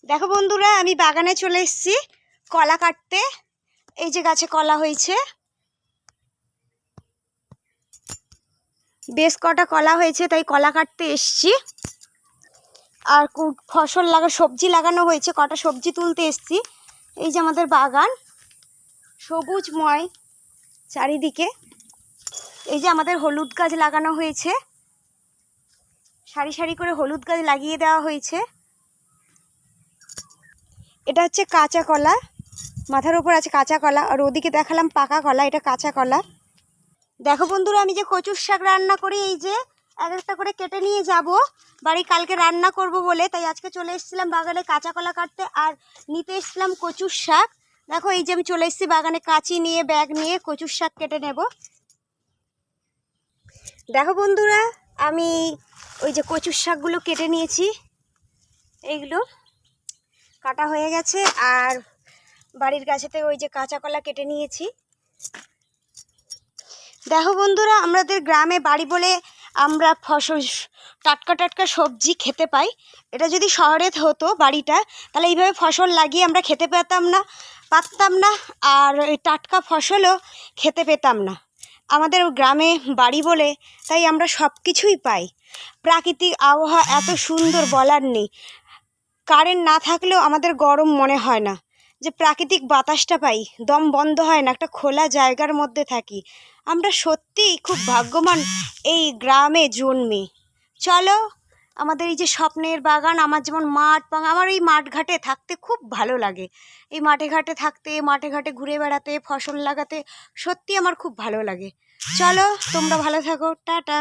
দেখো বন্ধুরা, আমি বাগানে চলে এসেছি কলা কাটতে। এই যে গাছে কলা হয়েছে, বেশ কটা কলা হয়েছে, তাই কলা কাটতে এসছি। আর সবজি লাগানো হয়েছে, কটা সবজি তুলতে এসছি। এই যে আমাদের বাগান সবুজময় চারিদিকে। এই যে আমাদের হলুদ গাছ লাগানো হয়েছে, সারি সারি করে হলুদ গাছ লাগিয়ে দেওয়া হয়েছে। এটা হচ্ছে কাঁচা কলা, মাথার উপর আছে কাঁচা কলা, আর ওদিকে দেখালাম পাকা কলা, এটা কাঁচা কলা। দেখো বন্ধুরা, আমি যে কচুর শাক রান্না করি, এই যে এক একটা করে কেটে নিয়ে যাব বাড়ি, কালকে রান্না করব বলে। তাই আজকে চলে এসেছিলাম বাগানে কাঁচা কলা কাটতে, আর নিতে এসেছিলাম কচুর শাক। দেখো এই যে আমি চলে এসেছি বাগানে কাঁচি নিয়ে, ব্যাগ নিয়ে কচুর শাক কেটে নেব। দেখো বন্ধুরা, আমি ওই যে কচুর শাকগুলো কেটে নিয়েছি, এইগুলো কাটা হয়ে গেছে। আর বাড়ির গাছেতে ওই যে কাঁচা কলা কেটে নিয়েছি। দেখো বন্ধুরা, আমাদের গ্রামে বাড়ি বলে আমরা টাটকা টাটকা সবজি খেতে পাই। এটা যদি শহরে হতো বাড়িটা, তাহলে এইভাবে ফসল লাগিয়ে আমরা খেতে পারতাম না। আর এই টাটকা ফসলও খেতে পেতাম না। আমাদের গ্রামে বাড়ি বলে তাই আমরা সব কিছুই পাই। প্রাকৃতিক আবহাওয়া এত সুন্দর, বলার নেই। কারেন্ট না থাকলেও আমাদের গরম মনে হয় না, যে প্রাকৃতিক বাতাসটা পাই, দম বন্ধ হয় না, একটা খোলা জায়গার মধ্যে থাকি। আমরা সত্যিই খুব ভাগ্যবান এই গ্রামে জন্মে। চলো, আমাদের এই যে স্বপ্নের বাগান, আমার যেমন আমার এই মাঠঘাটে থাকতে খুব ভালো লাগে। এই মাঠে ঘাটে থাকতে, মাঠে ঘাটে ঘুরে বেড়াতে, ফসল লাগাতে সত্যি আমার খুব ভালো লাগে। চলো, তোমরা ভালো থাকো, টাটা।